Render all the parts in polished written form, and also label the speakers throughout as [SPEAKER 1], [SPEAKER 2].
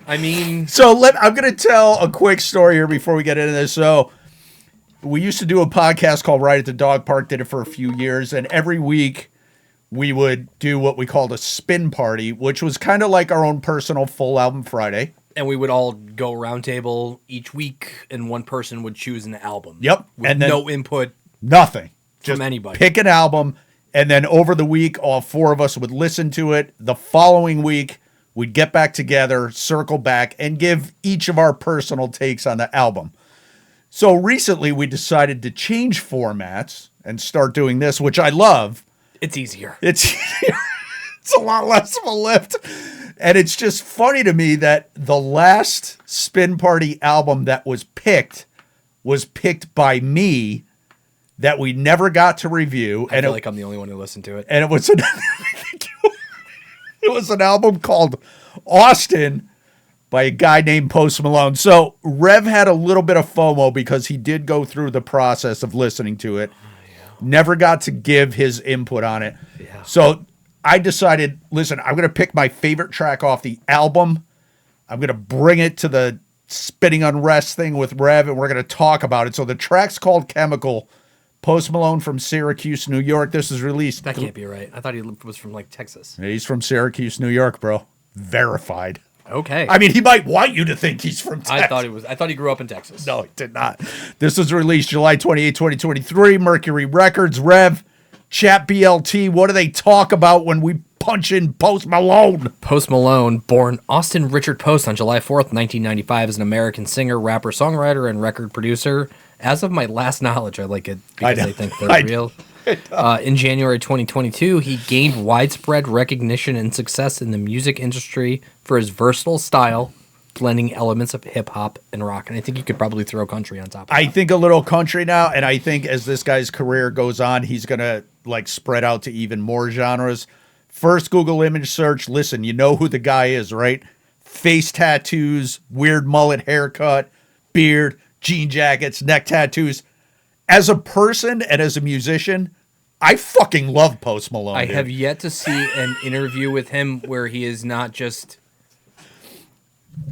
[SPEAKER 1] I mean...
[SPEAKER 2] So I'm going to tell a quick story here before we get into this. So we used to do a podcast called Ride at the Dog Park, did it for a few years, and every week we would do what we called a spin party, which was kind of like our own personal full album Friday.
[SPEAKER 1] And we would all go round table each week, and one person would choose an album.
[SPEAKER 2] Yep.
[SPEAKER 1] With
[SPEAKER 2] And then
[SPEAKER 1] no input.
[SPEAKER 2] Nothing.
[SPEAKER 1] Just from anybody.
[SPEAKER 2] Pick an album, and then over the week, all four of us would listen to it. The following week, we'd get back together, circle back, and give each of our personal takes on the album. So recently, we decided to change formats and start doing this, which I love.
[SPEAKER 1] It's easier.
[SPEAKER 2] It's a lot less of a lift. And it's just funny to me that the last Spin Party album that was picked by me, that we never got to review.
[SPEAKER 1] I feel like I'm the only one who listened to it.
[SPEAKER 2] And it was an album called Austin by a guy named Post Malone. So Rev had a little bit of FOMO because he did go through the process of listening to it. Never got to give his input on it.
[SPEAKER 1] Yeah.
[SPEAKER 2] So I decided, listen, I'm going to pick my favorite track off the album. I'm going to bring it to the Spitting Unrest thing with Rev, and we're going to talk about it. So the track's called Chemical. Post Malone from Syracuse, New York. This is released.
[SPEAKER 1] That can't be right. I thought he was from, like, Texas.
[SPEAKER 2] He's from Syracuse, New York, bro. Verified.
[SPEAKER 1] Okay.
[SPEAKER 2] I mean, he might want you to think he's from Texas.
[SPEAKER 1] I thought he grew up in Texas.
[SPEAKER 2] No, he did not. This was released July 28, 2023. Mercury Records. Rev, Chat BLT. What do they talk about when we punch in Post Malone?
[SPEAKER 1] Post Malone, born Austin Richard Post on July 4th, 1995, is an American singer, rapper, songwriter, and record producer. As of my last knowledge, I like it because I think they're real. In January 2022, he gained widespread recognition and success in the music industry for his versatile style, blending elements of hip-hop and rock. And I think you could probably throw country on top of that.
[SPEAKER 2] I think a little country now, and I think as this guy's career goes on, he's going to like spread out to even more genres. First Google image search, listen, you know who the guy is, right? Face tattoos, weird mullet haircut, beard, jean jackets, neck tattoos. As a person and as a musician, I fucking love Post Malone.
[SPEAKER 1] I have yet to see an interview with him where he is not just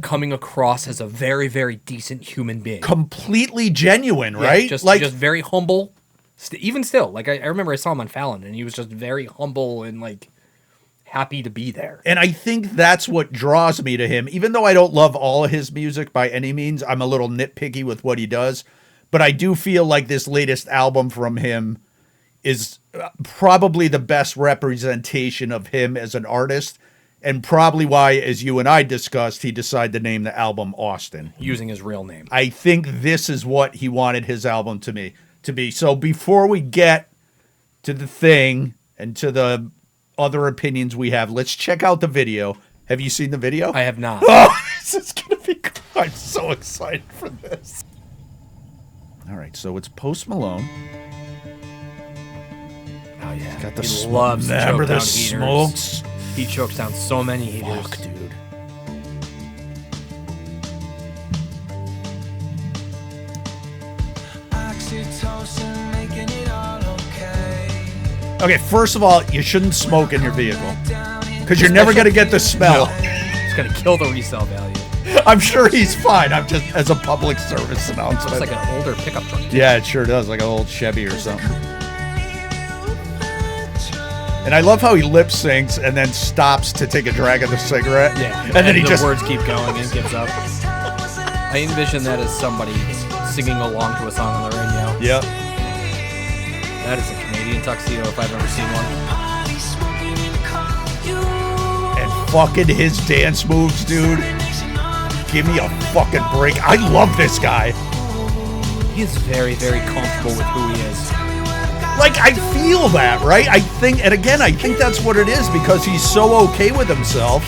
[SPEAKER 1] coming across as a very, very decent human being.
[SPEAKER 2] Completely genuine, right?
[SPEAKER 1] Just very humble. Even still, like I remember I saw him on Fallon, and he was just very humble and like happy to be there.
[SPEAKER 2] And I think that's what draws me to him. Even though I don't love all of his music by any means, I'm a little nitpicky with what he does. But I do feel like this latest album from him is probably the best representation of him as an artist, and probably why, as you and I discussed, he decided to name the album Austin.
[SPEAKER 1] Using his real name.
[SPEAKER 2] I think this is what he wanted his album to be. So before we get to the thing and to the other opinions we have, let's check out the video. Have you seen the video?
[SPEAKER 1] I have not.
[SPEAKER 2] Oh, this is going to be good. I'm so excited for this. All right, so it's Post Malone.
[SPEAKER 1] Oh, yeah.
[SPEAKER 2] Got the
[SPEAKER 1] he loves to
[SPEAKER 2] remember
[SPEAKER 1] choke
[SPEAKER 2] the
[SPEAKER 1] down heaters.
[SPEAKER 2] smokes?
[SPEAKER 1] He chokes down so many heaters.
[SPEAKER 2] Fuck, dude. Okay, first of all, you shouldn't smoke in your vehicle because you're never going to get the smell.
[SPEAKER 1] No. It's going to kill the resale value.
[SPEAKER 2] I'm sure he's fine. I'm just as a public service announcement.
[SPEAKER 1] It's like an older pickup truck.
[SPEAKER 2] Yeah, it sure does, like an old Chevy or something. And I love how he lip syncs and then stops to take a drag of the cigarette.
[SPEAKER 1] Yeah,
[SPEAKER 2] and then
[SPEAKER 1] the words keep going and gives up. I envision that as somebody singing along to a song on the radio.
[SPEAKER 2] Yep.
[SPEAKER 1] That is a Canadian tuxedo if I've ever seen one.
[SPEAKER 2] And fucking his dance moves, dude. Give me a fucking break. I love this guy.
[SPEAKER 1] He is very, very comfortable with who he is.
[SPEAKER 2] Like, I feel that, right? I think that's what it is because he's so okay with himself.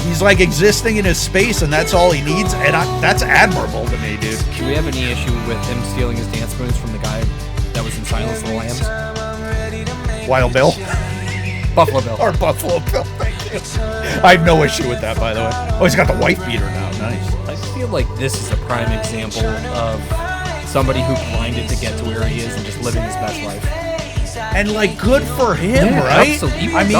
[SPEAKER 2] He's like existing in his space, and that's all he needs, and that's admirable to me, dude.
[SPEAKER 1] Do we have any issue with him stealing his dance moves from the guy that was in Silence of the Lambs?
[SPEAKER 2] Wild Bill?
[SPEAKER 1] Buffalo Bill.
[SPEAKER 2] Or Buffalo Bill, thank you. I have no issue with that, by the way. Oh, he's got the wife beater now. Nice.
[SPEAKER 1] I feel like this is a prime example of somebody who grinded to get to where he is and just living his best life.
[SPEAKER 2] And, like, good for him, right?
[SPEAKER 1] Absolutely.
[SPEAKER 2] I mean,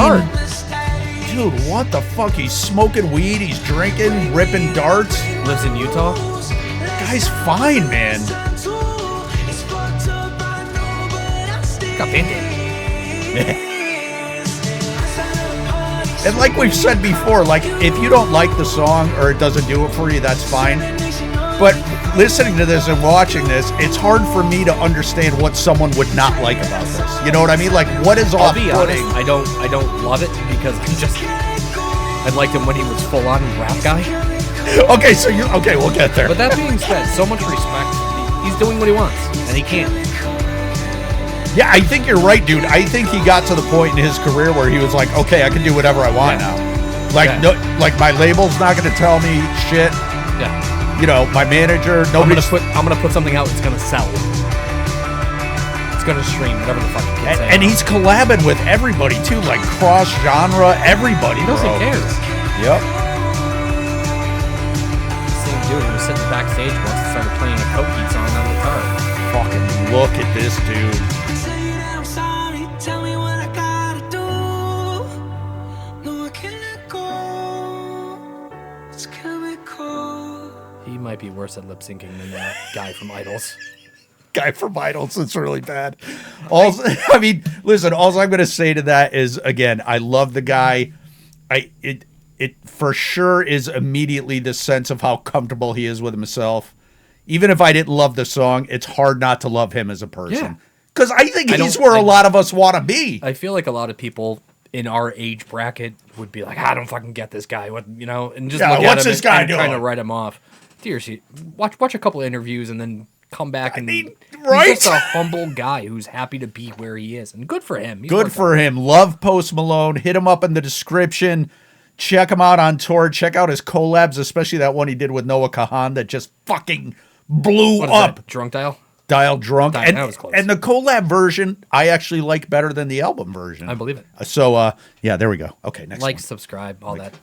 [SPEAKER 2] dude, what the fuck? He's smoking weed, he's drinking, ripping darts.
[SPEAKER 1] Lives in Utah.
[SPEAKER 2] Guy's fine, man.
[SPEAKER 1] Got Band-Aid.
[SPEAKER 2] And like we've said before, like if you don't like the song or it doesn't do it for you, that's fine. But listening to this and watching this, it's hard for me to understand what someone would not like about this. You know what I mean? Like, what is
[SPEAKER 1] I'll be
[SPEAKER 2] off-putting?
[SPEAKER 1] honest, I don't love it because I liked him when he was full on rap guy.
[SPEAKER 2] Okay, we'll get there.
[SPEAKER 1] But that being said, so much respect. He's doing what he wants, and he can.
[SPEAKER 2] Yeah, I think you're right, dude. I think he got to the point in his career where he was like, okay, I can do whatever I want now. Like, no, like my label's not going to tell me shit.
[SPEAKER 1] Yeah.
[SPEAKER 2] You know, my manager, nobody's...
[SPEAKER 1] I'm gonna put something out that's gonna sell. It's gonna stream, whatever the fuck you can say.
[SPEAKER 2] And he's collabing with everybody too, like cross-genre, everybody.
[SPEAKER 1] He doesn't care.
[SPEAKER 2] Yep.
[SPEAKER 1] Same dude who was sitting backstage once and started playing a Coke Heat song on the guitar.
[SPEAKER 2] Fucking look at this dude.
[SPEAKER 1] He might be worse at lip syncing than that guy from Idols.
[SPEAKER 2] Guy from Idols, it's really bad. I mean, listen, all I'm going to say to that is, again, I love the guy. It for sure is immediately the sense of how comfortable he is with himself. Even if I didn't love the song, it's hard not to love him as a person. Because I think he's where a lot of us want to be.
[SPEAKER 1] I feel like a lot of people in our age bracket would be like, I don't fucking get this guy, what, you know, and just look
[SPEAKER 2] what's
[SPEAKER 1] at him
[SPEAKER 2] this guy
[SPEAKER 1] and
[SPEAKER 2] doing?
[SPEAKER 1] kind of write him off. Seriously, watch a couple of interviews and then come back and
[SPEAKER 2] right?
[SPEAKER 1] He's just a humble guy who's happy to be where he is, and good for him.
[SPEAKER 2] Good for him. Love Post Malone. Hit him up in the description. Check him out on tour. Check out his collabs, especially that one he did with Noah Kahan that just fucking blew up.
[SPEAKER 1] That, Drunk Dial?
[SPEAKER 2] Dial Drunk.
[SPEAKER 1] That was close.
[SPEAKER 2] And the collab version, I actually like better than the album version.
[SPEAKER 1] I believe it.
[SPEAKER 2] So, yeah, there we go. Okay, next
[SPEAKER 1] Like,
[SPEAKER 2] one.
[SPEAKER 1] subscribe, all that.